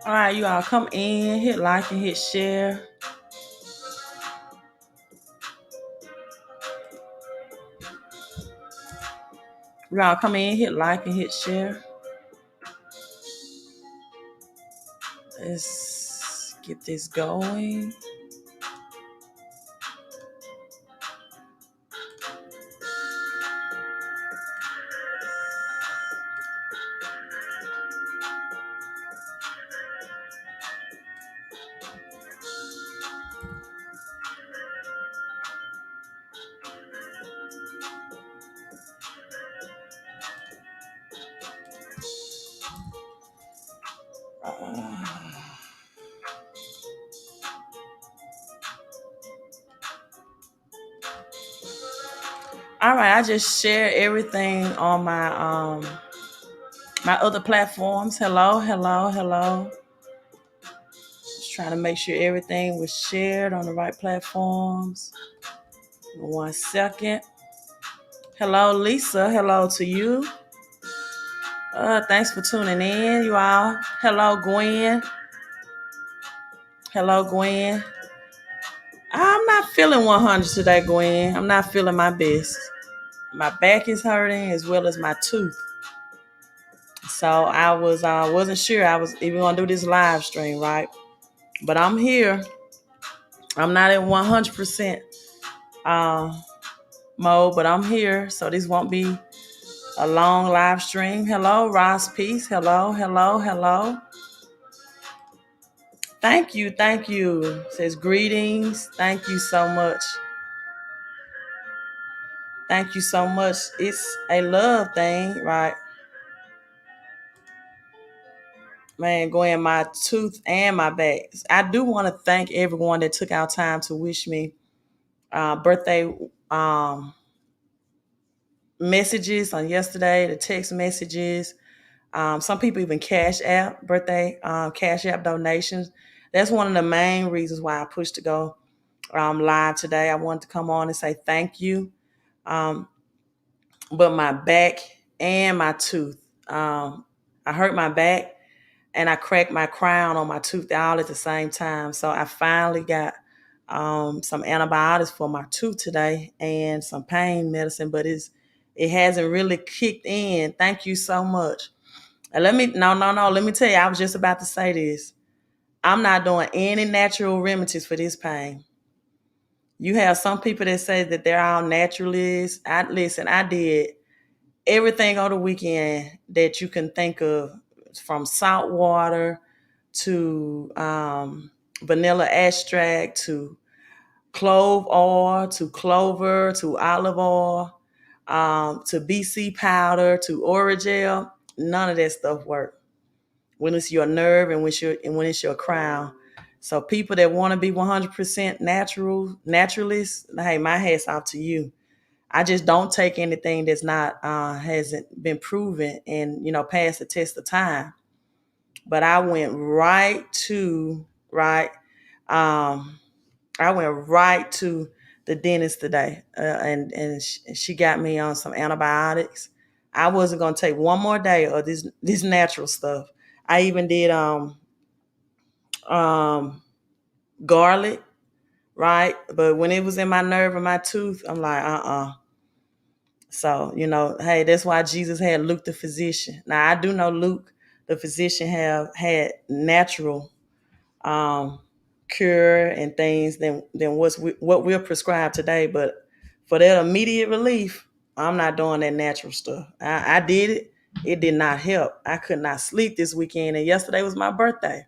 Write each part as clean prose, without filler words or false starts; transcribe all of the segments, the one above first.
All right, you all come in, hit like and hit share. You all come in, hit like and hit share. Let's get this going. All right, I just share everything on my other platforms. Hello, hello, hello. Just trying to make sure everything was shared on the right platforms. 1 second. Hello, Lisa. Hello to you. Thanks for tuning in, you all. Hello, Gwen. Hello, Gwen. I'm not feeling 100 today, Gwen. I'm not feeling my best. My back is hurting as well as my tooth. So I wasn't sure I was even gonna do this live stream, right? But I'm here. I'm not in 100% mode, but I'm here. So this won't be a long live stream. Hello, Ross Peace. Hello, hello, hello. Thank you, thank you. It says greetings. Thank you so much. Thank you so much. It's a love thing, right? Man, going my tooth and my back. I do want to thank everyone that took out time to wish me birthday messages on yesterday, the text messages. Some people even cash app birthday, cash app donations. That's one of the main reasons why I pushed to go live today. I wanted to come on and say thank you. But my back and my tooth, I hurt my back and I cracked my crown on my tooth all at the same time. So I finally got some antibiotics for my tooth today and some pain medicine, but it hasn't really kicked in. Thank you so much. And let me tell you, I was just about to say this. I'm not doing any natural remedies for this pain. You have some people that say that they're all naturalists. I did everything on the weekend that you can think of, from salt water to vanilla extract to clove oil to clover to olive oil to BC powder to Oragel. None of that stuff works when it's your nerve and when it's your crown. So people that want to be 100% naturalists, hey, my hat's off to you. I just don't take anything that's not hasn't been proven and passed the test of time. But I went right to right. I went right to the dentist today, and she got me on some antibiotics. I wasn't gonna take one more day of this natural stuff. I even did um garlic, right? But when it was in my nerve and my tooth, I'm like, So, hey, that's why Jesus had Luke the physician. Now I do know Luke the physician have had natural cure and things than what we're prescribed today. But for that immediate relief, I'm not doing that natural stuff. I did it. It did not help. I could not sleep this weekend, and yesterday was my birthday.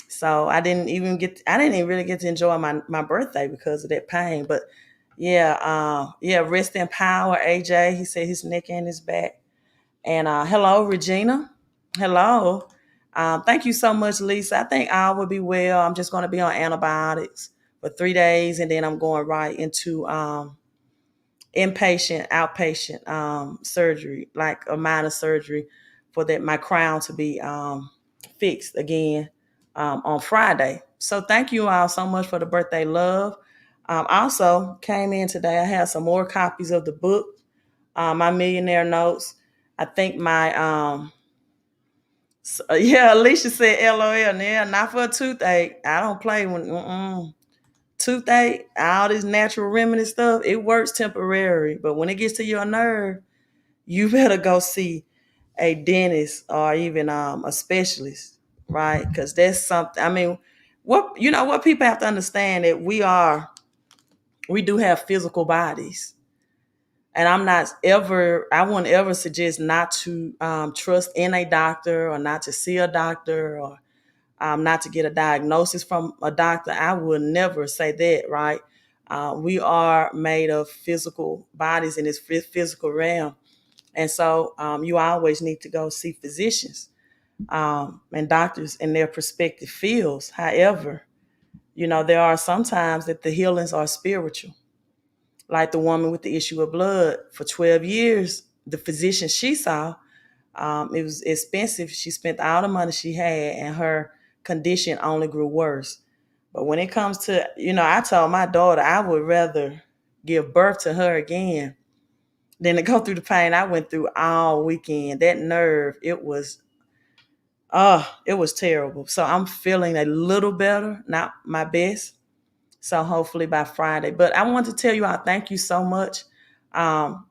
So I didn't even really get to enjoy my birthday because of that pain. But yeah, rest in power, AJ. He said his neck and his back. And hello, Regina. Hello. Thank you so much, Lisa. I think I will be well. I'm just going to be on antibiotics for 3 days, and then I'm going right into inpatient, outpatient surgery, like a minor surgery for that my crown to be fixed again on Friday. So thank you all so much for the birthday love. Also came in today. I have some more copies of the book, my Millionaire Notes. I think my So, yeah, Alicia said LOL. Yeah, not for a toothache. I don't play when toothache, all this natural remedy stuff, it works temporary. But when it gets to your nerve, you better go see a dentist or even a specialist, right? Because that's something. I mean, what people have to understand that we do have physical bodies, and I wouldn't ever suggest not to trust in a doctor or not to see a doctor or not to get a diagnosis from a doctor. I would never say that, right? We are made of physical bodies in this physical realm. And so you always need to go see physicians and doctors in their respective fields. However, there are sometimes that the healings are spiritual. Like the woman with the issue of blood for 12 years, the physician she saw, it was expensive. She spent all the money she had, and her condition only grew worse. But when it comes to, I told my daughter I would rather give birth to her again than to go through the pain I went through all weekend. That nerve, it was terrible. So I'm feeling a little better, not my best. So hopefully by Friday. But I want to tell you all, thank you so much. Um,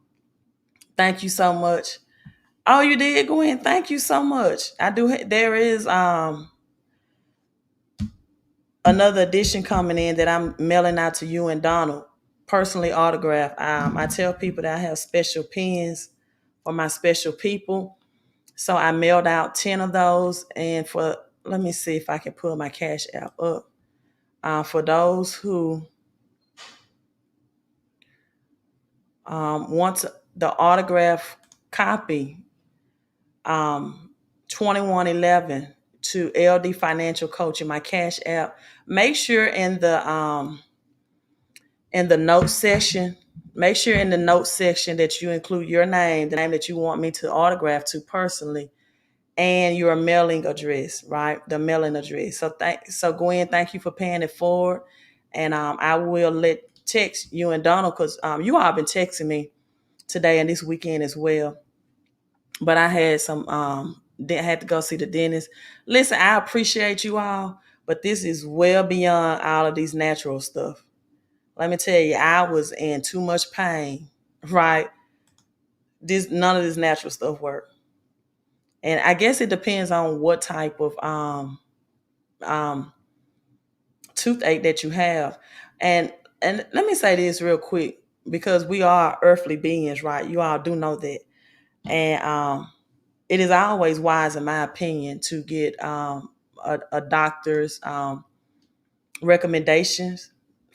thank you so much. Oh, you did, Gwen. Thank you so much. I do. There is another edition coming in that I'm mailing out to you and Donald, personally autographed. I tell people that I have special pens for my special people, so I mailed out 10 of those. And let me see if I can pull my Cash App up. For those who want the autograph copy, 2111 to LD Financial Coaching, my Cash App. Make sure in the notes section, that you include your name, the name that you want me to autograph to personally, and your mailing address, right? The mailing address. So Gwen, thank you for paying it forward, and I will text you and Donald, because you all have been texting me today and this weekend as well. But I had had to go see the dentist. Listen, I appreciate you all, but this is well beyond all of these natural stuff. Let me tell you, I was in too much pain, right? None of this natural stuff worked. And I guess it depends on what type of um, toothache that you have. And let me say this real quick, because we are earthly beings, right? You all do know that. And it is always wise, in my opinion, to get a doctor's recommendations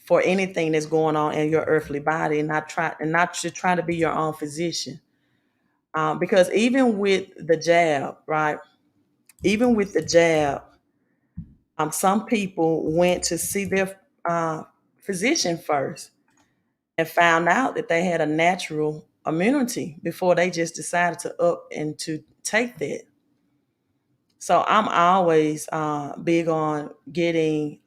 for anything that's going on in your earthly body, and not to try to be your own physician. Because even with the jab, right? Even with the jab, some people went to see their physician first and found out that they had a natural immunity before they just decided to up and to take that. So I'm always big on getting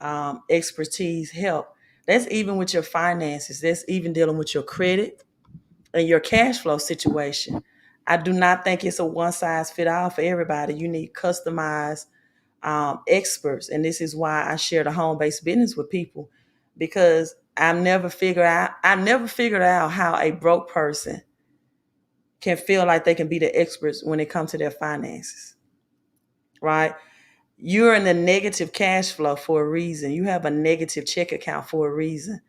expertise help. That's even with your finances. That's even dealing with your credit and your cash flow situation. I do not think it's a one size fit all for everybody. You need customized experts, and this is why I share the home based business with people, because I never figured out how a broke person can feel like they can be the experts when it comes to their finances, right? You're in a negative cash flow for a reason. You have a negative check account for a reason.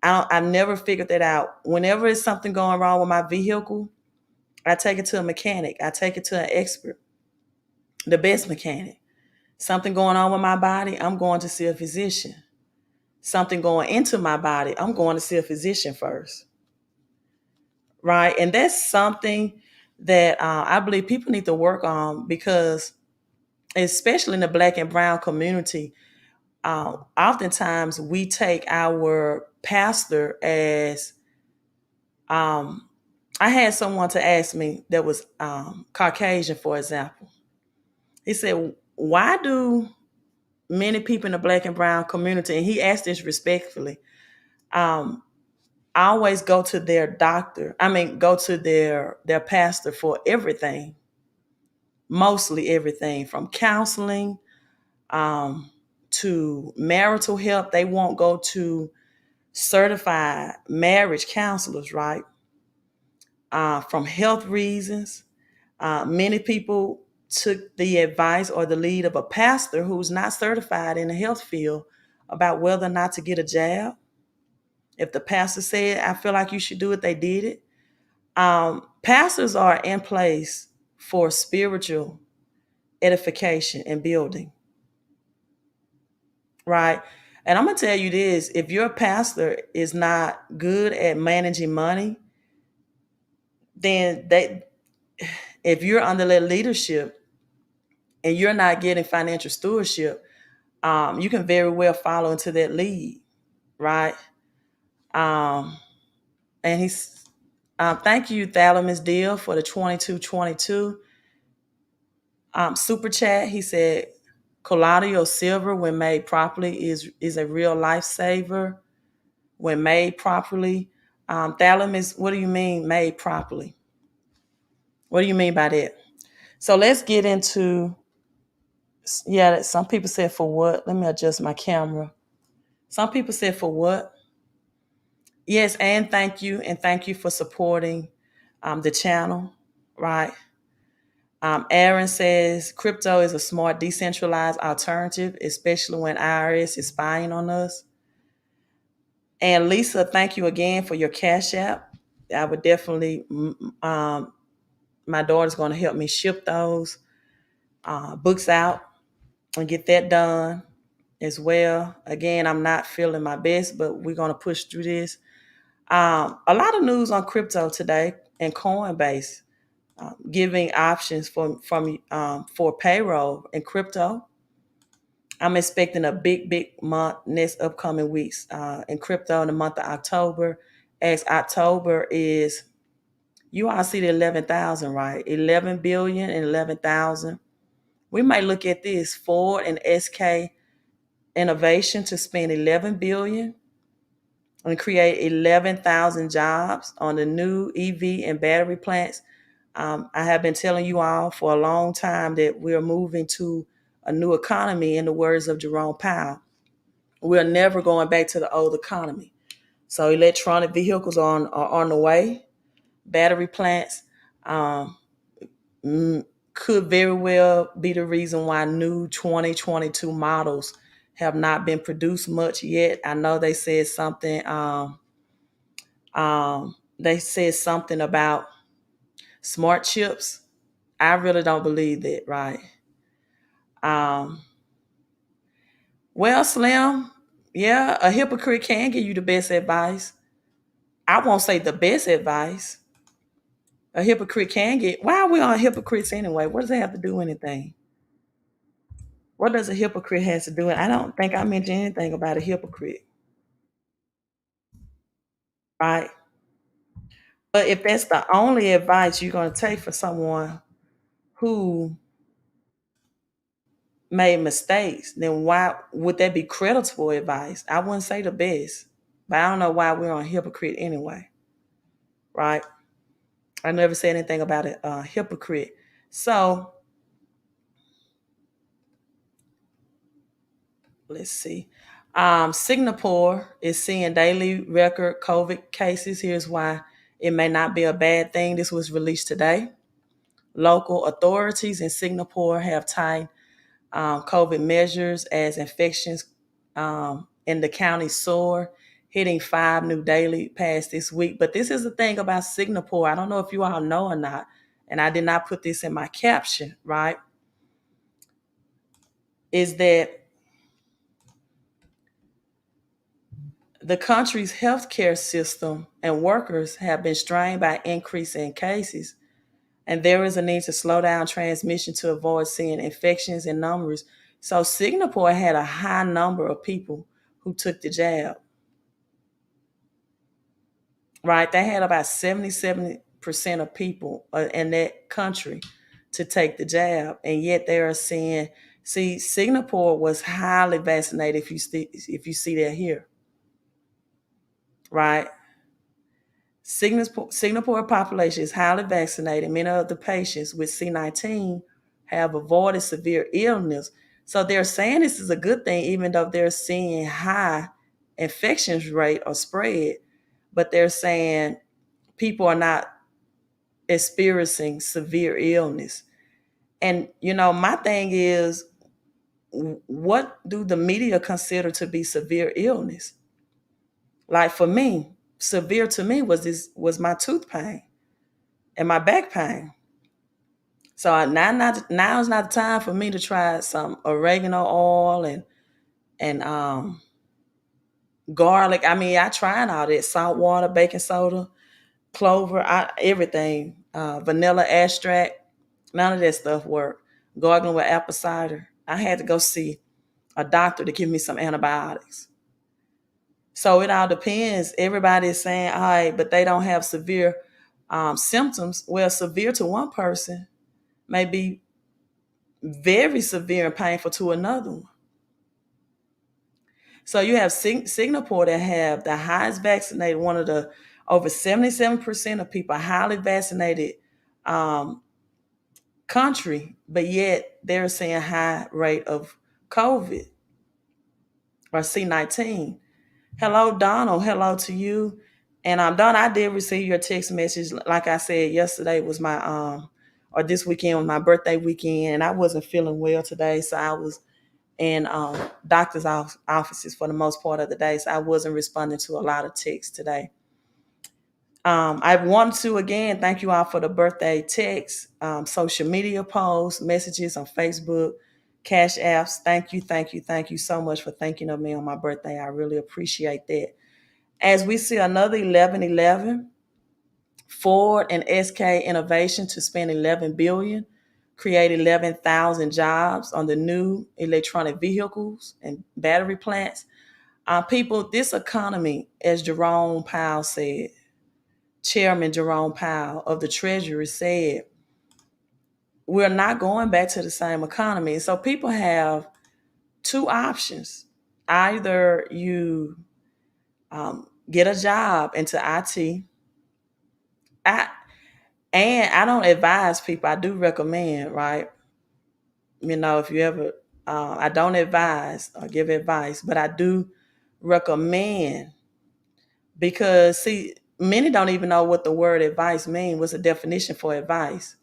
I never figured that out. Whenever it's something going wrong with my vehicle, I take it to a mechanic. I take it to an expert, the best mechanic. Something going on with my body, I'm going to see a physician. Something going into my body, I'm going to see a physician first, right? And that's something that I believe people need to work on, because especially in the Black and brown community, oftentimes we take our pastor as I had someone to ask me that was Caucasian, for example. He said, why do many people in the Black and brown community, and he asked this respectfully, always go to their doctor, go to their pastor for everything? mostly everything from counseling um, to marital help. They won't go to certified marriage counselors, right? From health reasons. Many people took the advice or the lead of a pastor who's not certified in the health field about whether or not to get a jab. If the pastor said, I feel like you should do it, they did it. Pastors are in place for spiritual edification and building, right? And I'm going to tell you this, if your pastor is not good at managing money, then if you're under their leadership and you're not getting financial stewardship, you can very well follow into that lead, right? Um, and he's thank you, Thalamus Deal, for the 2222 super chat. He said, Colloidal silver, when made properly, is a real lifesaver. When made properly, Thalamus, what do you mean made properly? What do you mean by that? So let's get into, yeah, some people said for what? Let me adjust my camera. Some people said for what? Yes, and thank you. And thank you for supporting the channel, right? Aaron says crypto is a smart, decentralized alternative, especially when IRS is spying on us. And Lisa, thank you again for your Cash App. I would definitely, my daughter's going to help me ship those books out and get that done as well. Again, I'm not feeling my best, but we're going to push through this. A lot of news on crypto today and Coinbase giving options for payroll in crypto. I'm expecting a big month next upcoming weeks in crypto in the month of October. As October is, you all see the 11,000, right? 11 billion and 11,000. We might look at this Ford and SK Innovation to spend 11 billion and create 11,000 jobs on the new EV and battery plants. I have been telling you all for a long time that we're moving to a new economy, in the words of Jerome Powell. We're never going back to the old economy. So electronic vehicles are on the way. Battery plants could very well be the reason why new 2022 models have not been produced much yet. I know they said something. They said something about smart chips. I really don't believe that, right? Well, Slim, yeah, a hypocrite can give you the best advice. I won't say the best advice. A hypocrite can get. Why are we on hypocrites anyway? What does that have to do with anything? What does a hypocrite has to do with? I don't think I mentioned anything about a hypocrite, right? But if that's the only advice you're going to take for someone who made mistakes, then why would that be creditable advice? I wouldn't say the best, but I don't know why we're on hypocrite anyway, right? I never said anything about a hypocrite. So let's see. Singapore is seeing daily record COVID cases. Here's why it may not be a bad thing. This was released today. Local authorities in Singapore have tightened COVID measures as infections in the county soar, hitting 5 new daily past this week. But this is the thing about Singapore. I don't know if you all know or not, and I did not put this in my caption, right? Is that the country's healthcare system and workers have been strained by increase in cases, and there is a need to slow down transmission to avoid seeing infections in numbers. So Singapore had a high number of people who took the jab, right? They had about 70% of people in that country to take the jab, and yet they are seeing, see, Singapore was highly vaccinated if you see that here, right? Singapore population is highly vaccinated. Many of the patients with C19 have avoided severe illness. So they're saying this is a good thing, even though they're seeing high infections rate or spread. But they're saying people are not experiencing severe illness. And, my thing is, what do the media consider to be severe illness? Like for me, severe to me was my tooth pain and my back pain. So now is not the time for me to try some oregano oil and garlic. I mean, I tried all that: salt water, baking soda, clover, everything, vanilla extract. None of that stuff worked. Gargling with apple cider. I had to go see a doctor to give me some antibiotics. So it all depends. Everybody is saying, all right, but they don't have severe symptoms. Well, severe to one person may be very severe and painful to another one. So you have Singapore that have the highest vaccinated, one of the over 77% of people highly vaccinated country, but yet they're seeing high rate of COVID or C-19. Hello, Donald. Hello to you. And Don, I did receive your text message. Like I said, yesterday was my or this weekend was my birthday weekend, and I wasn't feeling well today, so I was in doctor's offices for the most part of the day, so I wasn't responding to a lot of texts today. I want to again thank you all for the birthday texts, social media posts, messages on Facebook, cash apps. Thank you so much for thinking of me on my birthday. I really appreciate that. As we see another 1111, Ford and SK Innovation to spend $11 billion, create 11,000 jobs on the new electronic vehicles and battery plants. People, this economy, as Jerome Powell said, Chairman Jerome Powell of the Treasury said, we're not going back to the same economy. So people have two options. Either you get a job into IT. And I don't advise people. I do recommend, right? If you ever, I don't advise or give advice, but I do recommend, because see, many don't even know what the word advice means. What's the definition for advice?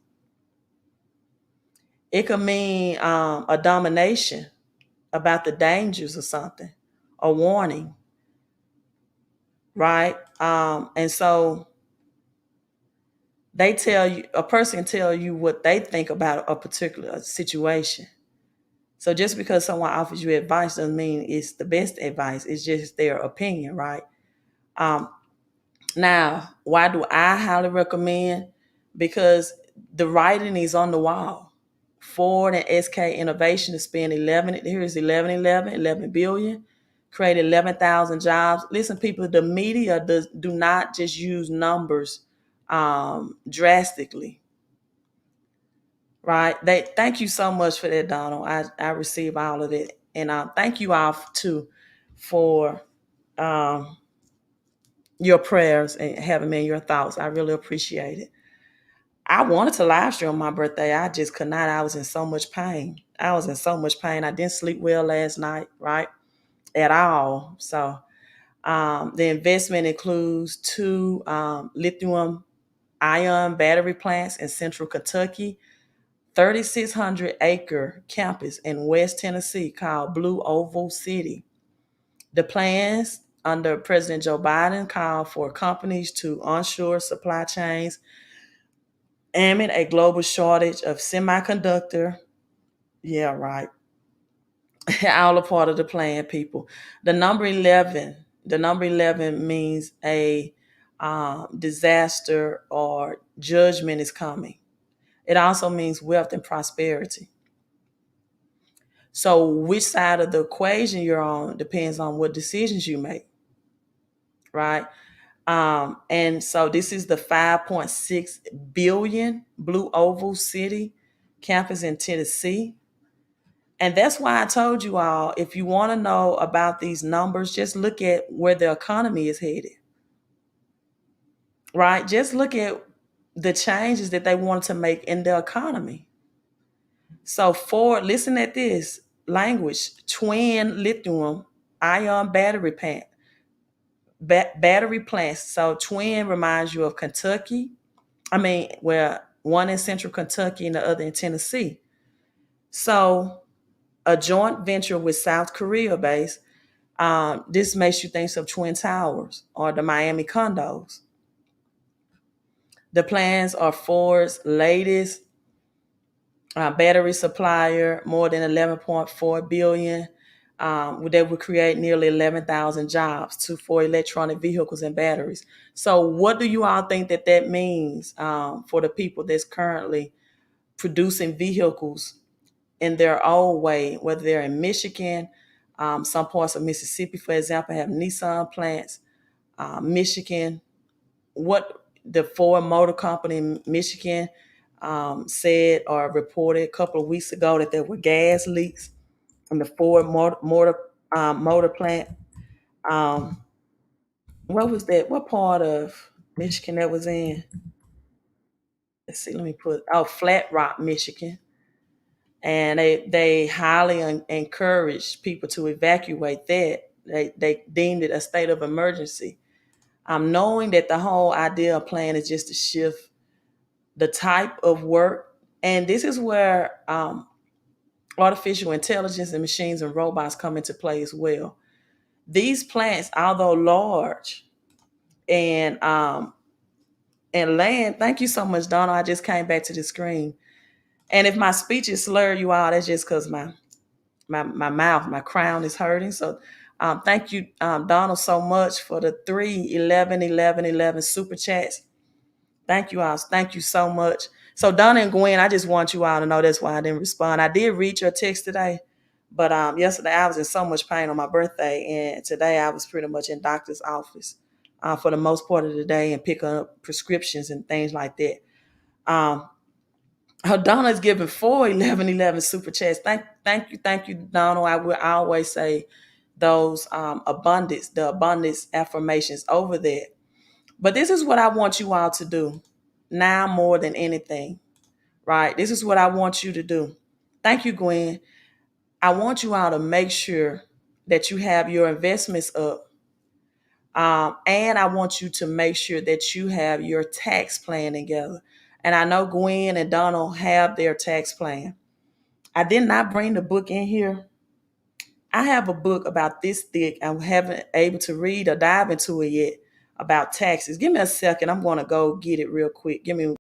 It could mean a domination about the dangers of something, a warning, right? And so a person can tell you what they think about a particular situation. So just because someone offers you advice doesn't mean it's the best advice. It's just their opinion, right? Now, why do I highly recommend? Because the writing is on the wall. Ford and SK Innovation to spend 11 billion, create 11,000 jobs. Listen, people, the media do not just use numbers drastically. Right. Thank you so much for that, Donald. I receive all of that. And thank you all too for your prayers and having me in your thoughts. I really appreciate it. I wanted to live stream on my birthday. I just could not. I was in so much pain. I didn't sleep well last night, right? At all. So the investment includes two lithium ion battery plants in central Kentucky, 3,600-acre campus in West Tennessee called Blue Oval City. The plans under President Joe Biden call for companies to onshore supply chains amid a global shortage of semiconductor. Yeah, right. All a part of the plan, people. The number 11 means a disaster or judgment is coming. It also means wealth and prosperity. So which side of the equation you're on depends on what decisions you make, right? And so this is the 5.6 billion Blue Oval City campus in Tennessee. And that's why I told you all, if you want to know about these numbers, just look at where the economy is headed, right? Just look at the changes that they wanted to make in the economy. So Ford, listen at this language: twin lithium ion battery plants. So twin reminds you of Kentucky. I mean, where one in central Kentucky and the other in Tennessee. So a joint venture with South Korea base. This makes you think of Twin Towers or the Miami condos. The plans are Ford's latest battery supplier, more than 11.4 billion. That would create nearly 11,000 jobs for electronic vehicles and batteries. So, what do you all think that means for the people that's currently producing vehicles in their own way, whether they're in Michigan, some parts of Mississippi, for example, have Nissan plants, Michigan, what the Ford Motor Company in Michigan said or reported a couple of weeks ago that there were gas leaks from the Ford motor plant. Um, what was that? What part of Michigan that was in? Let's see. Let me put. Oh, Flat Rock, Michigan, and they highly encouraged people to evacuate that. They deemed it a state of emergency. Knowing that the whole idea of plan is just to shift the type of work. And this is where artificial intelligence and machines and robots come into play as well. These plants, although large and land, thank you so much, Donna. I just came back to the screen. And if my speech is slurred, you all, that's just because my mouth, my crown is hurting. So thank you, Donald, so much for the 3 11 11 11 super chats. Thank you all. Thank you so much. So Donna and Gwen, I just want you all to know that's why I didn't respond. I did read your text today, but yesterday I was in so much pain on my birthday, and today I was pretty much in doctor's office for the most part of the day and picking up prescriptions and things like that. Um, Donna is giving 4 11 11 super chats. Thank you, Donna. I will always say those the abundance affirmations over there. But this is what I want you all to do now more than anything, right? This is what I want you to do. Thank you, Gwen. I want you all to make sure that you have your investments up. And I want you to make sure that you have your tax plan together. And I know Gwen and Donald have their tax plan. I did not bring the book in here. I have a book about this thick. I haven't able to read or dive into it yet about taxes. Give me a second. I'm going to go get it real quick. Give me.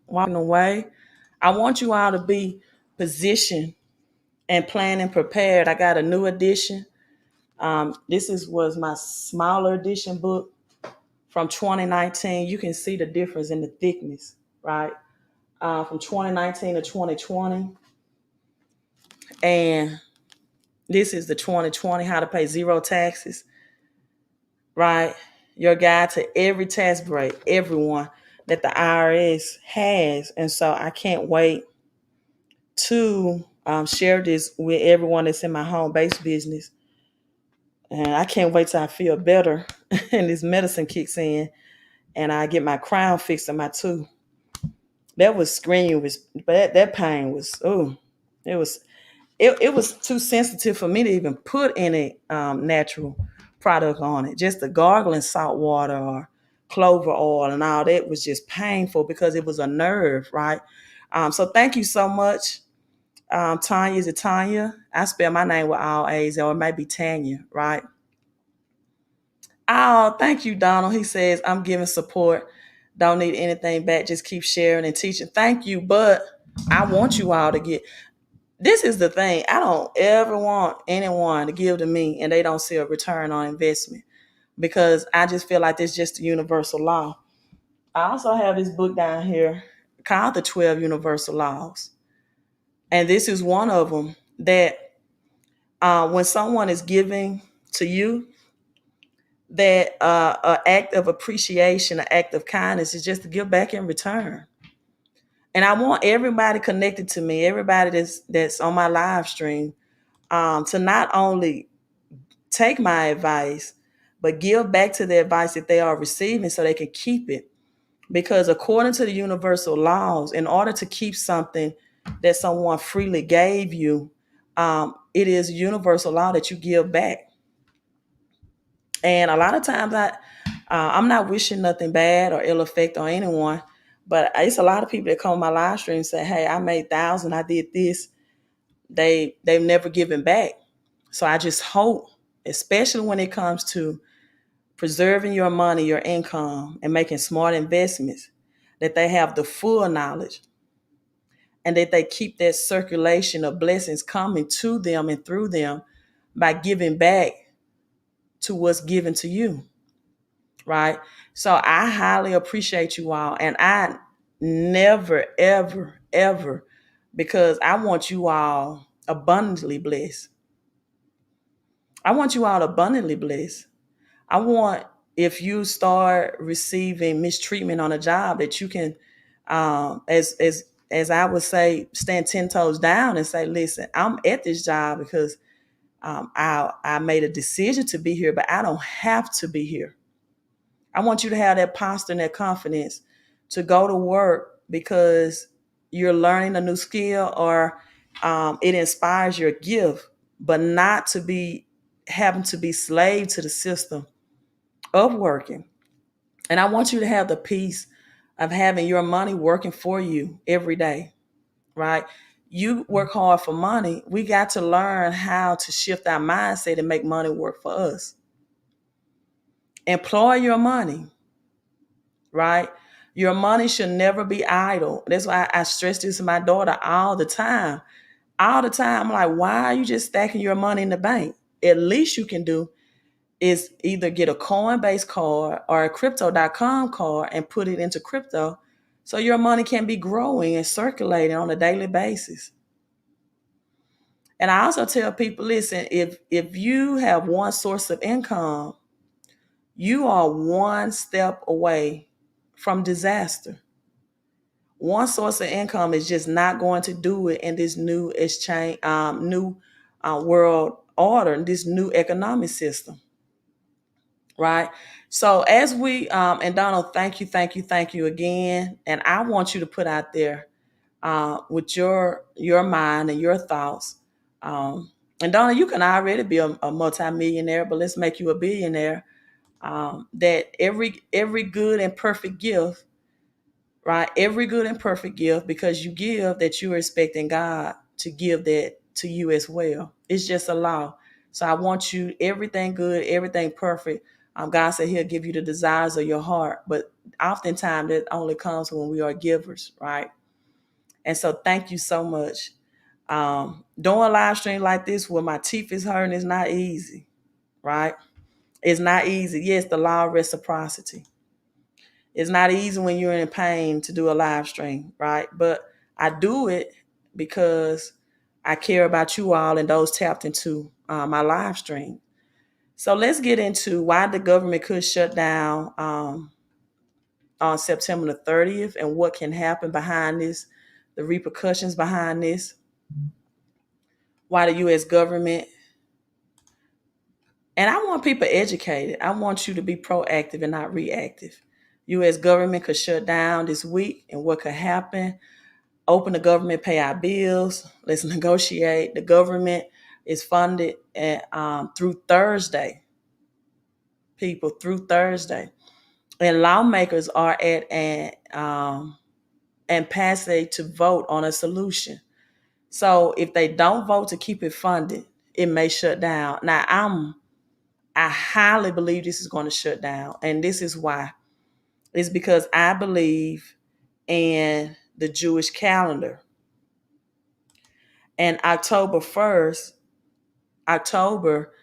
Walking away. I want you all to be positioned and planned and prepared. I got a new edition. Was my smaller edition book from 2019. You can see the difference in the thickness, right? From 2019 to 2020. And this is the 2020, How to Pay Zero Taxes, right? Your guide to every tax break, everyone that the IRS has. And so I can't wait to share this with everyone that's in my home-based business. And I can't wait till I feel better and this medicine kicks in and I get my crown fixed on my tooth. That was screaming, but that pain was, it was it was too sensitive for me to even put any natural product on it. Just the gargling salt water or clover oil and all that was just painful because it was a nerve, right? So thank you so much. Tanya, is it Tanya? I spell my name with all A's, or it may be Tanya, right? Oh, thank you, Donald. He says, I'm giving support. Don't need anything back. Just keep sharing and teaching. Thank you. But I want you all to get, this is the thing. I don't ever want anyone to give to me and they don't see a return on investment because I just feel like it's just a universal law. I also have this book down here called The 12 Universal Laws. And this is one of them that When someone is giving to you, that an act of appreciation, an act of kindness is just to give back in return. And I want everybody connected to me, everybody that's on my live stream, to not only take my advice, but give back to the advice that they are receiving so they can keep it. Because according to the universal laws, in order to keep something that someone freely gave you, it is universal law that you give back. And a lot of times I'm not wishing nothing bad or ill effect on anyone, but it's a lot of people that come on my live stream and say, "Hey, I made thousands, I did this." They've never given back. So I just hope, especially when it comes to preserving your money, your income, and making smart investments, that they have the full knowledge and that they keep that circulation of blessings coming to them and through them by giving back to what's given to you. Right? So I highly appreciate you all. And I never, ever, ever, because I want you all abundantly blessed. I want you all abundantly blessed. I want, if you start receiving mistreatment on a job, that you can, as I would say, stand 10 toes down and say, listen, I'm at this job because I made a decision to be here, but I don't have to be here. I want you to have that posture and that confidence to go to work because you're learning a new skill, or it inspires your gift, but not to be having to be slave to the system of working. And I want you to have the peace of having your money working for you every day, right? You work hard for money. We got to learn how to shift our mindset and make money work for us. Employ your money, right? Your money should never be idle. That's why I stress this to my daughter all the time. All the time. I'm like, why are you just stacking your money in the bank? At least you can do is either get a Coinbase card or a crypto.com card and put it into crypto so your money can be growing and circulating on a daily basis. And I also tell people, listen, if you have one source of income, you are one step away from disaster. One source of income is just not going to do it in this new exchange, new world order, this new economic system. Right. So as we and Donald, thank you again. And I want you to put out there with your mind and your thoughts. And Donald, you can already be a multimillionaire, but let's make you a billionaire. That every good and perfect gift, right? Every good and perfect gift, because you give, that you are expecting God to give that to you as well. It's just a law. So I want you, everything good, everything perfect. God said He'll give you the desires of your heart, but oftentimes that only comes when we are givers, right? And so thank you so much. Doing a live stream like this where my teeth is hurting is not easy, right? It's not easy. Yes, the law of reciprocity. It's not easy when you're in pain to do a live stream, right? But I do it because I care about you all and those tapped into my live stream. So let's get into why the government could shut down on September the 30th and what can happen behind this, the repercussions behind this, why the U.S. government. And I want people educated. I want you to be proactive and not reactive. U.S. government could shut down this week, and what could happen? Open the government, pay our bills. Let's negotiate. The government is funded through Thursday. People, through Thursday, and lawmakers are at an impasse to vote on a solution. So if they don't vote to keep it funded, it may shut down. Now I highly believe this is going to shut down, and this is why. It's because I believe in the Jewish calendar. And October 1st, October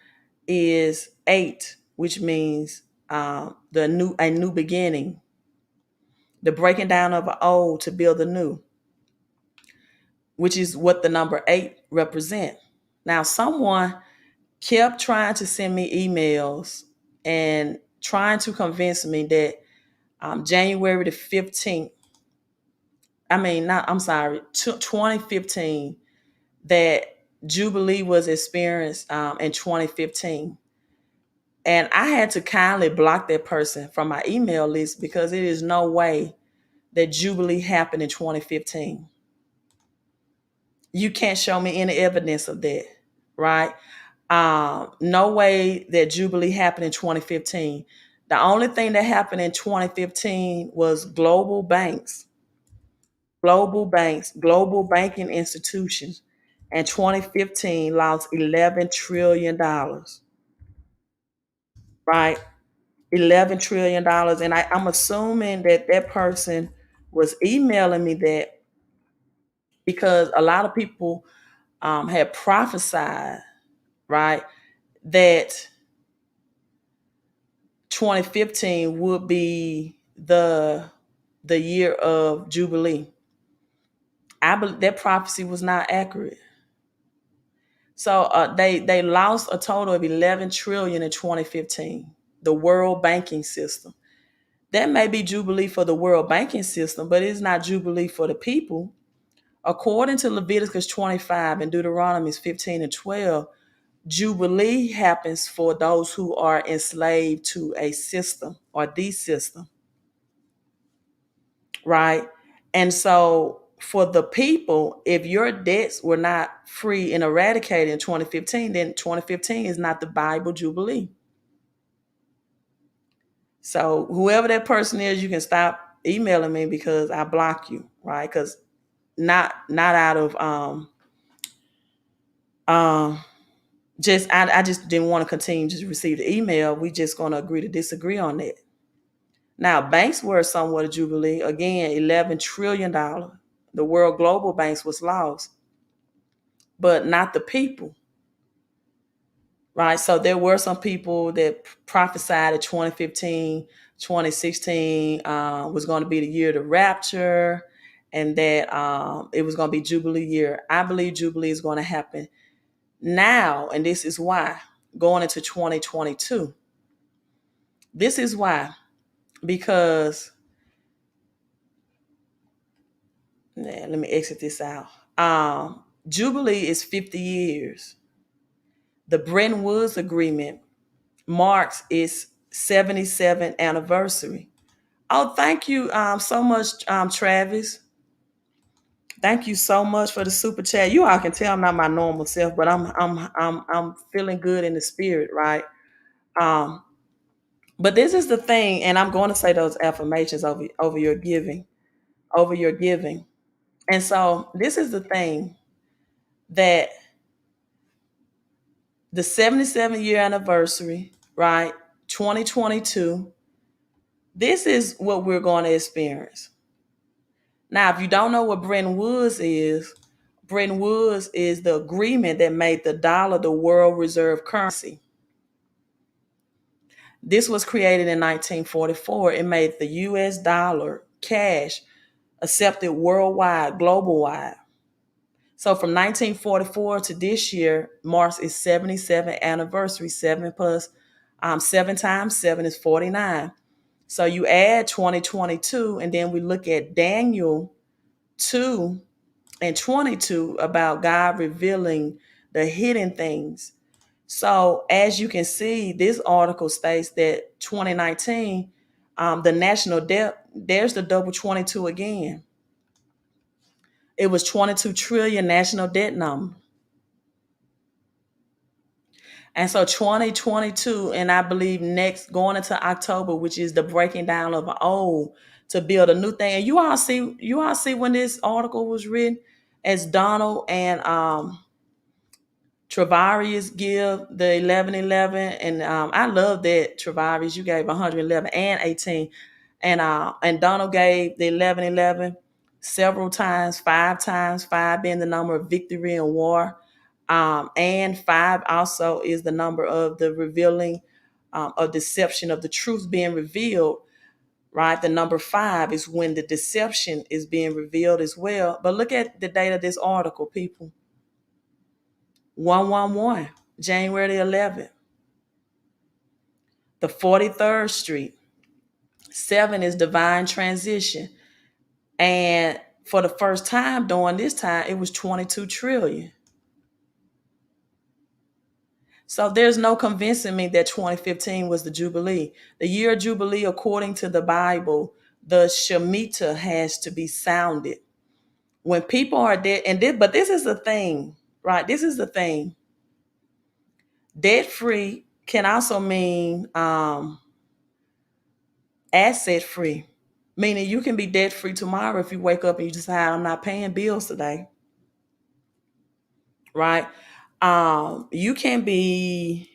is 8, which means a new beginning, the breaking down of an old to build a new, which is what the number 8 represent. Now, someone kept trying to send me emails and trying to convince me that January the 15th, I mean, not, I'm sorry, 2015, that Jubilee was experienced in 2015. And I had to kindly block that person from my email list because it is no way that Jubilee happened in 2015. You can't show me any evidence of that, right? No way that Jubilee happened in 2015. The only thing that happened in 2015 was global banking institutions, and 2015 lost $11 trillion, right? $11 trillion. And I'm assuming that that person was emailing me that because a lot of people had prophesied, right, that 2015 would be the year of Jubilee. I believe that prophecy was not accurate. So they lost a total of 11 trillion in 2015. The world banking system. That may be Jubilee for the world banking system, but it's not Jubilee for the people. According to Leviticus 25 and Deuteronomy 15 and 12, Jubilee happens for those who are enslaved to a system or the system, right? And so for the people, if your debts were not free and eradicated in 2015, then 2015 is not the Bible Jubilee. So whoever that person is, you can stop emailing me because I block you, right? Because not out of um just I just didn't want to continue to receive the email. We just gonna agree to disagree on that. Now banks were somewhat a Jubilee. Again, $11 trillion. The world global banks was lost, but not the people. Right. So there were some people that prophesied that 2015, 2016 was going to be the year of the rapture, and that it was going to be Jubilee year. I believe Jubilee is going to happen now. And this is why, going into 2022. This is why, because let me exit this out. Jubilee is 50 years. The Bretton Woods Agreement marks its 77th anniversary. Oh, thank you so much, Travis. Thank you so much for the super chat. You all can tell I'm not my normal self, but I'm feeling good in the spirit, right? Um, but this is the thing, and I'm going to say those affirmations over your giving, over your giving. And so this is the thing that the 77-year anniversary, right? 2022. This is what we're going to experience. Now, if you don't know what Bretton Woods is the agreement that made the dollar the world reserve currency. This was created in 1944. It made the US dollar cash accepted worldwide, global wide. So from 1944 to this year marks its 77th anniversary. 7 times 7 is 49. So you add 2022, and then we look at Daniel 2 and 22 about God revealing the hidden things. So as you can see, this article states that 2019, the national debt, there's the double 22 again. It was 22 trillion national debt number. And so 2022, and I believe next going into October, which is the breaking down of an old to build a new thing. And you all see when this article was written, as Donald and Travarius give the 1111, and I love that Travarius, you gave 111 and 18, and Donald gave the 1111 several times, 5 times, 5 being the number of victory and war, and 5 also is the number of the revealing of deception, of the truth being revealed. Right, the number 5 is when the deception is being revealed as well. But look at the date of this article, people. 111. January the 11th. The 43rd Street. 7 is divine transition. And for the first time during this time, it was 22 trillion. So there's no convincing me that 2015 was the Jubilee. The year of Jubilee, according to the Bible, the Shemitah has to be sounded. When people are dead, but this is the thing, right? This is the thing. Debt free can also mean asset free, meaning you can be debt free tomorrow if you wake up and you decide I'm not paying bills today, right? You can be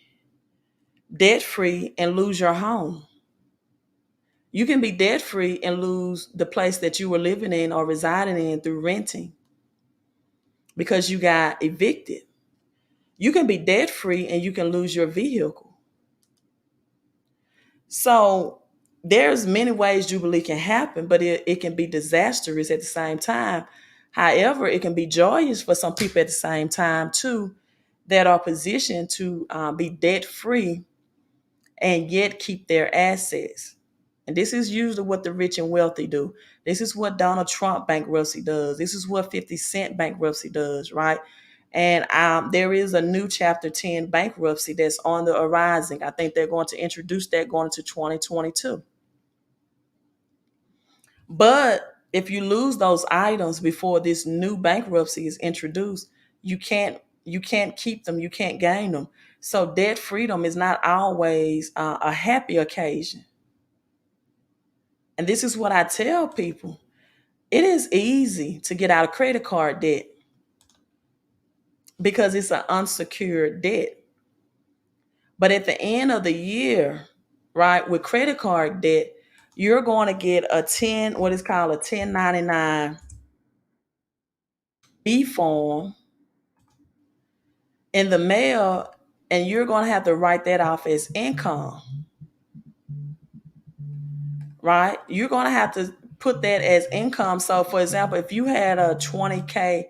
debt free and lose your home. You can be debt free and lose the place that you were living in or residing in through renting because you got evicted. You can be debt free and you can lose your vehicle. So there's many ways Jubilee can happen, but it can be disastrous at the same time. However, it can be joyous for some people at the same time too, that are positioned to be debt free and yet keep their assets. And this is usually what the rich and wealthy do. This is what Donald Trump bankruptcy does. This is what 50 Cent bankruptcy does, right? And there is a new Chapter 10 bankruptcy that's on the horizon. I think they're going to introduce that going into 2022. But if you lose those items before this new bankruptcy is introduced, you can't keep them, you can't gain them. So debt freedom is not always a happy occasion. And this is what I tell people. It is easy to get out of credit card debt because it's an unsecured debt. But at the end of the year, right, with credit card debt, you're going to get what is called a 1099 B form in the mail, and you're going to have to write that off as income, right? You're going to have to put that as income. So, for example, if you had a 20K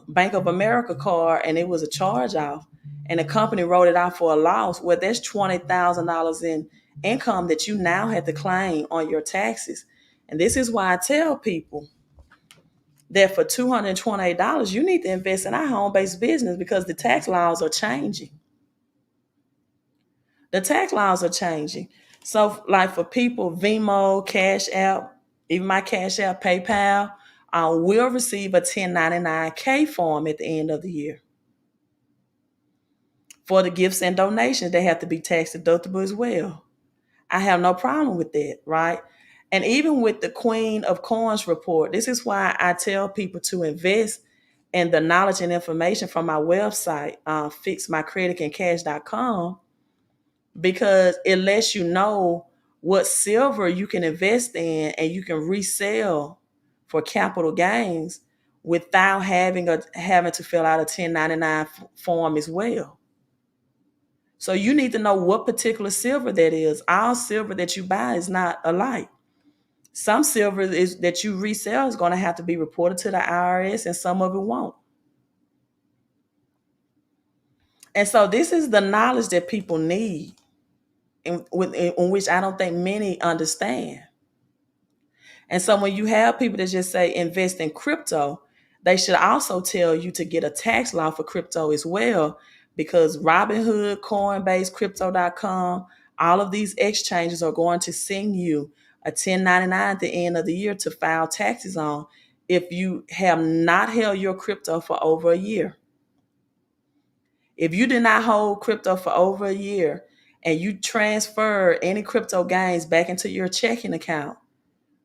Bank of America card and it was a charge off and the company wrote it out for a loss, well, that's $20,000 in income that you now have to claim on your taxes. And this is why I tell people that for $228, you need to invest in our home-based business because the tax laws are changing. The tax laws are changing. So like for people, Venmo, Cash App, even my Cash App, PayPal, will receive a 1099K form at the end of the year. For the gifts and donations, they have to be tax deductible as well. I have no problem with that, right? And even with the Queen of Coins report, this is why I tell people to invest in the knowledge and information from my website, fixmycreditandcash.com, because it lets you know what silver you can invest in and you can resell for capital gains without having to fill out a 1099 form as well. So you need to know what particular silver that is. All silver that you buy is not alike. Some silver is that you resell is going to have to be reported to the IRS, and some of it won't. And so this is the knowledge that people need, in which I don't think many understand. And so when you have people that just say invest in crypto, they should also tell you to get a tax law for crypto as well, because Robinhood, Coinbase, Crypto.com, all of these exchanges are going to send you a 1099 at the end of the year to file taxes on if you have not held your crypto for over a year. If you did not hold crypto for over a year and you transfer any crypto gains back into your checking account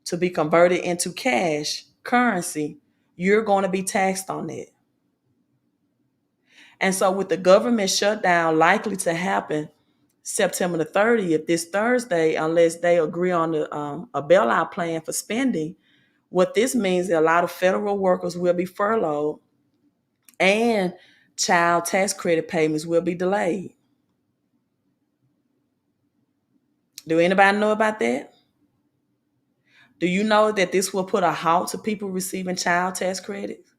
to be converted into cash currency, you're going to be taxed on it. And so with the government shutdown likely to happen September the 30th, this Thursday, unless they agree on a bailout plan for spending, what this means is a lot of federal workers will be furloughed and child tax credit payments will be delayed. Do anybody know about that? Do you know that this will put a halt to people receiving child tax credits?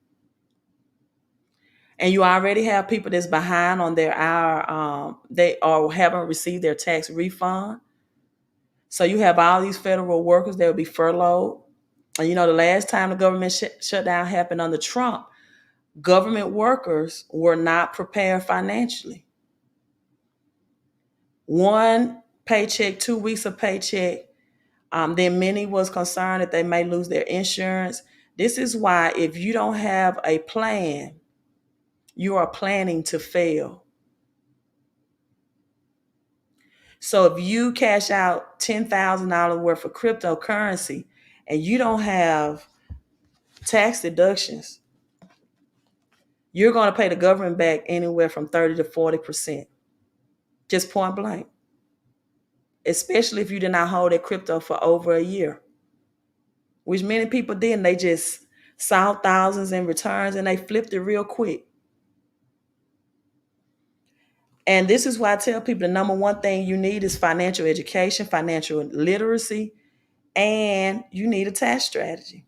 And you already have people that's behind on their hour, they or haven't received their tax refund. So you have all these federal workers that will be furloughed. And the last time the government shutdown happened under Trump, government workers were not prepared financially. One paycheck, 2 weeks of paycheck. Then many was concerned that they may lose their insurance. This is why if you don't have a plan, you are planning to fail. So if you cash out $10,000 worth of cryptocurrency and you don't have tax deductions, you're going to pay the government back anywhere from 30 to 40%. Just point blank. Especially if you did not hold that crypto for over a year, which many people did. And they just saw thousands in returns and they flipped it real quick. And this is why I tell people the number one thing you need is financial education, financial literacy, and you need a tax strategy.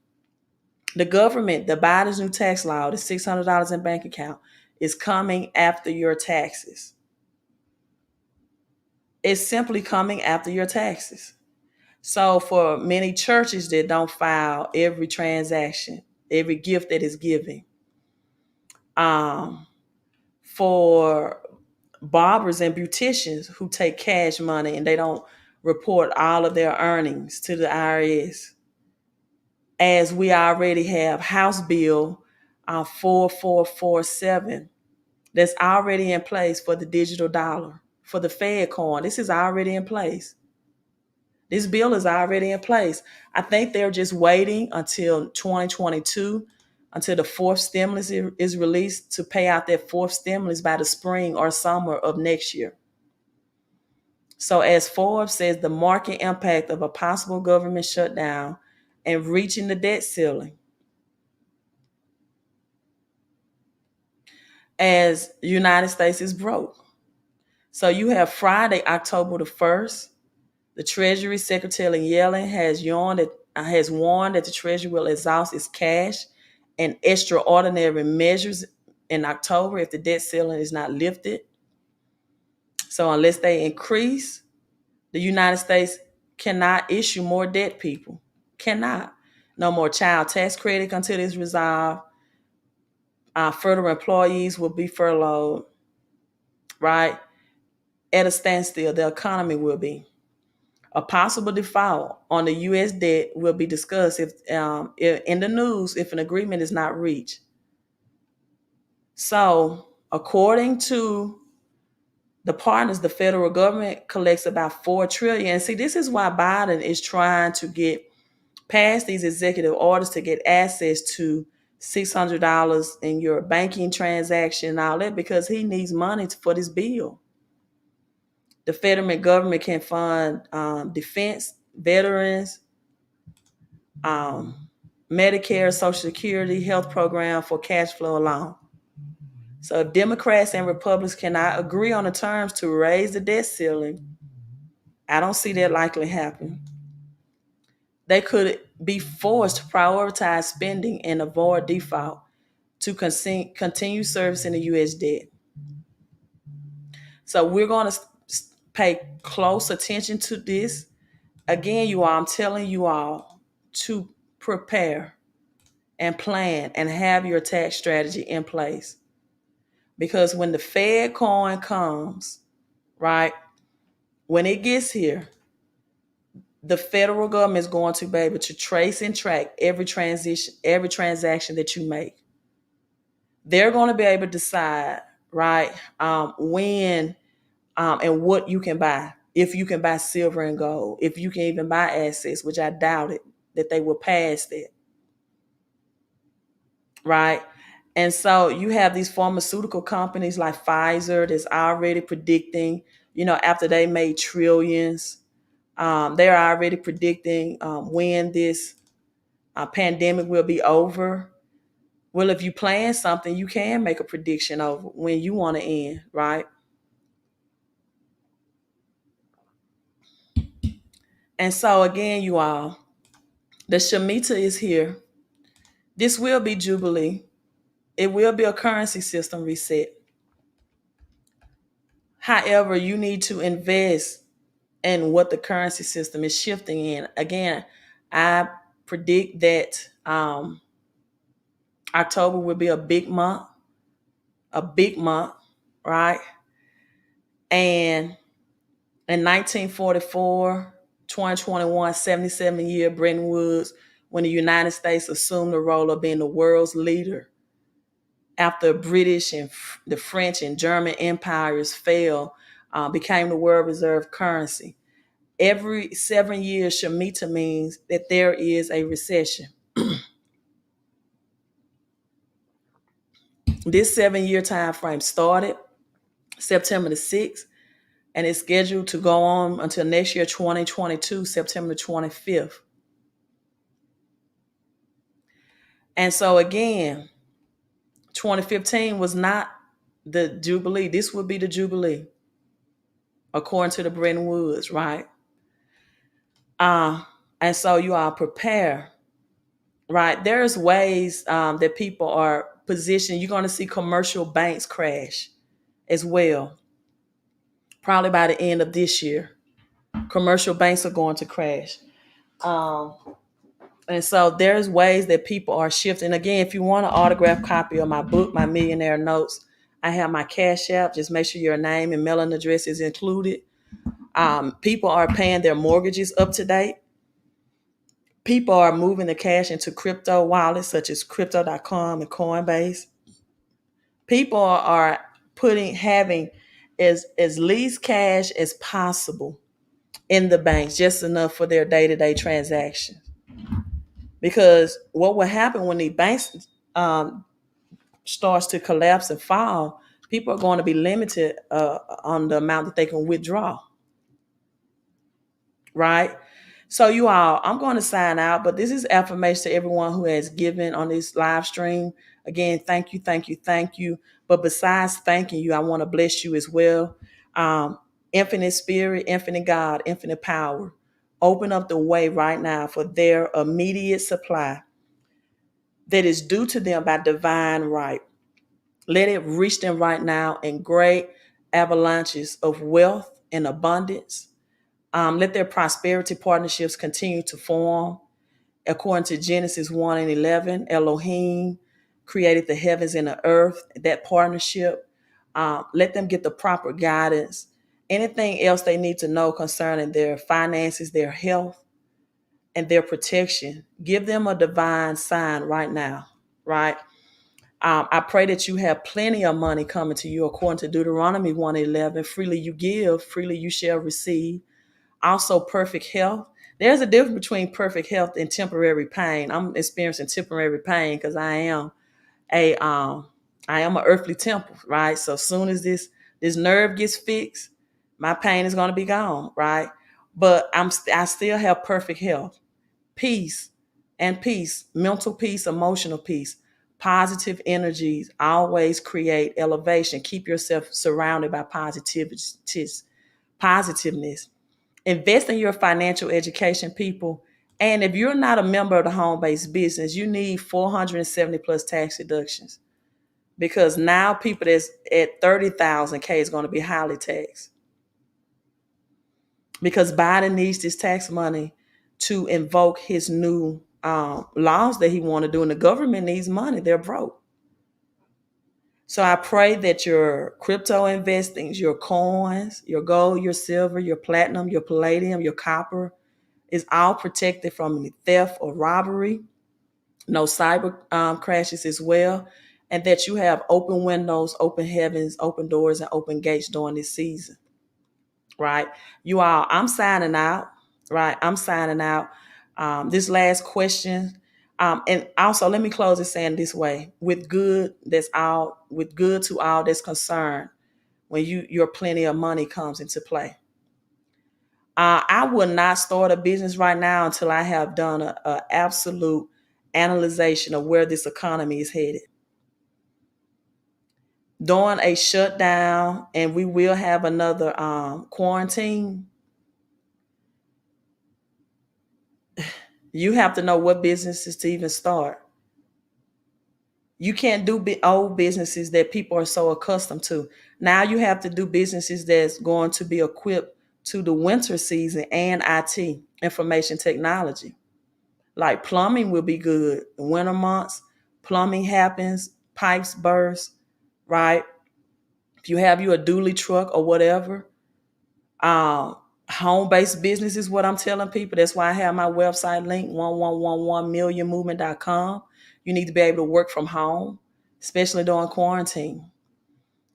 The government, the Biden's new tax law, the $600 in bank account, is coming after your taxes. It's simply coming after your taxes. So for many churches that don't file every transaction, every gift that is given, for barbers and beauticians who take cash money and they don't report all of their earnings to the IRS, as we already have House Bill 4447 that's already in place for the digital dollar, for the Fed coin. This is already in place. This bill is already in place. I think they're just waiting until 2022, until the fourth stimulus is released, to pay out that fourth stimulus by the spring or summer of next year. So as Forbes says, the market impact of a possible government shutdown and reaching the debt ceiling. As the United States is broke. So you have Friday, October the 1st, the Treasury Secretary Yellen has warned that the Treasury will exhaust its cash and extraordinary measures in October if the debt ceiling is not lifted. So unless they increase, the United States cannot issue more debt, people. Cannot. No more child tax credit until it's resolved. Further employees will be furloughed, right? At a standstill, the economy will be. A possible default on the U.S. debt will be discussed if in the news if an agreement is not reached. So, according to the partners, the federal government collects about $4 trillion. And see, this is why Biden is trying to get past these executive orders to get access to $600 in your banking transaction and all that, because he needs money for this bill. The federal government can fund defense, veterans, Medicare, Social Security, health program for cash flow alone. So if Democrats and Republicans cannot agree on the terms to raise the debt ceiling, I don't see that likely happen. They could be forced to prioritize spending and avoid default to continue servicing the U.S. debt. So we're going to pay close attention to this. Again, you all, I'm telling you all to prepare and plan and have your tax strategy in place. Because when the Fed coin comes, right, when it gets here, the federal government is going to be able to trace and track every transaction that you make. They're going to be able to decide, right, when and what you can buy. If you can buy silver and gold, if you can even buy assets, which I doubt it, that they will pass that. Right? And so you have these pharmaceutical companies like Pfizer that's already predicting, after they made trillions, they're already predicting when this pandemic will be over. Well, if you plan something, you can make a prediction of when you want to end, right? And so again, you all, the Shemitah is here. This will be Jubilee. it will be a currency system reset. However, you need to invest in what the currency system is shifting in. Again, I predict that October will be a big month, right? And in 1944, 2021, 77-year Bretton Woods, when the United States assumed the role of being the world's leader after British and the French and German empires fell, became the world reserve currency. Every 7 years, Shemitah means that there is a recession. This 7 year time frame started September the 6th and is scheduled to go on until next year, 2022, September 25th. And so again, 2015 was not the Jubilee. This would be the Jubilee, according to the Bretton Woods, right? And so you are prepared, right? There's ways that people are positioned. You're going to see commercial banks crash as well. Probably by the end of this year, commercial banks are going to crash. And so there's ways that people are shifting. Again, if you want an autographed copy of my book, My Millionaire Notes, I have my Cash App. Just make sure your name and mailing address is included. People are paying their mortgages up to date. People are moving the cash into crypto wallets such as crypto.com and Coinbase. People are having as least cash as possible in the banks, just enough for their day-to-day transactions. Because what will happen when the banks starts to collapse and fall, people are going to be limited on the amount that they can withdraw. Right? So you all, I'm going to sign out, but this is affirmation to everyone who has given on this live stream. Again, thank you, thank you, thank you. But besides thanking you, I want to bless you as well. Infinite spirit, infinite God, infinite power. Open up the way right now for their immediate supply that is due to them by divine right. Let it reach them right now in great avalanches of wealth and abundance. Let their prosperity partnerships continue to form. According to Genesis 1 and 11, Elohim created the heavens and the earth, that partnership. Let them get the proper guidance. Anything else they need to know concerning their finances, their health, and their protection, give them a divine sign right now, right? I pray that you have plenty of money coming to you according to Deuteronomy 1:11. Freely you give, freely you shall receive. Also, perfect health. There's a difference between perfect health and temporary pain. I'm experiencing temporary pain because I am an earthly temple, right? So as soon as this nerve gets fixed, my pain is going to be gone, right? But I still have perfect health, peace, mental peace, emotional peace. Positive energies always create elevation. Keep yourself surrounded by positiveness. Invest in your financial education, people. And if you're not a member of the home-based business, you need 470 plus tax deductions, because now people that's at 30,000 K is going to be highly taxed, because Biden needs this tax money to invoke his new laws that he want to do, and the government needs money. They're broke. So I pray that your crypto investings, your coins, your gold, your silver, your platinum, your palladium, your copper is all protected from any theft or robbery, no cyber crashes as well, and that you have open windows, open heavens, open doors, and open gates during this season, right? You all, I'm signing out, right? I'm signing out. This last question, and also let me close it saying this way: with good, with good to all that's concerned. When your plenty of money comes into play. I will not start a business right now until I have done a absolute analyzation of where this economy is headed. During a shutdown, and we will have another quarantine, you have to know what businesses to even start. You can't do old businesses that people are so accustomed to. Now you have to do businesses that's going to be equipped to the winter season and IT, information technology. Like plumbing will be good. In winter months, plumbing happens, pipes burst, right? If you have you a dually truck or whatever, um, home-based business is what I'm telling people. That's why I have my website link, 1111millionmovement.com. You need to be able to work from home, especially during quarantine.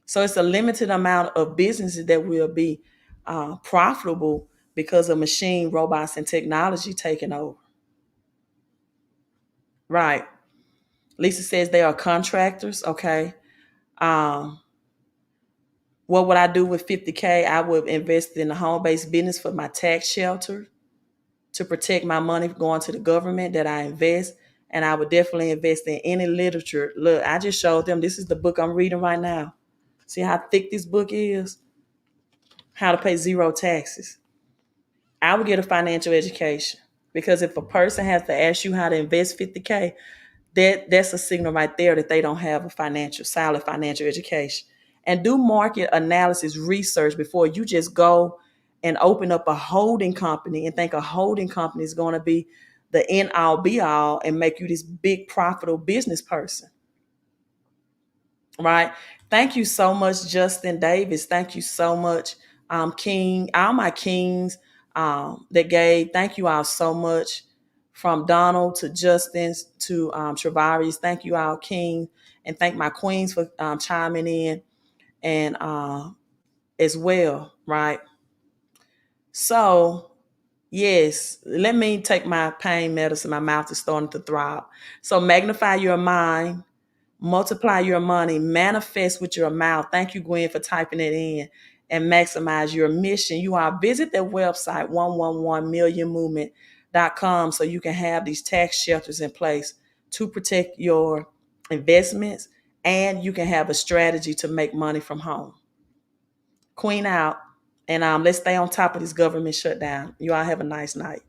So it's a limited amount of businesses that will be profitable because of machine, robots, and technology taking over. Right. Lisa says they are contractors. Okay. Um, what would I do with 50K? I would invest in a home-based business for my tax shelter to protect my money going to the government that I invest. And I would definitely invest in any literature. Look, I just showed them, this is the book I'm reading right now. See how thick this book is? How to Pay Zero Taxes. I would get a financial education, because if a person has to ask you how to invest 50K, that's a signal right there that they don't have a solid financial education. And do market analysis research before you just go and open up a holding company and think a holding company is going to be the end all be all and make you this big profitable business person. Right? Thank you so much, Justin Davis. Thank you so much, King, all my kings that gave. Thank you all so much, from Donald to Justin to Travarius. Thank you all, King, and thank my queens for chiming in and as well. Right. So yes, let me take my pain medicine. My mouth is starting to throb. So magnify your mind. Multiply your money, manifest with your mouth. Thank you, Gwen, for typing it in, and maximize your mission. You are visit their website, 111millionmovement.com, so you can have these tax shelters in place to protect your investments, and you can have a strategy to make money from home. Queen out. And let's stay on top of this government shutdown. You all have a nice night.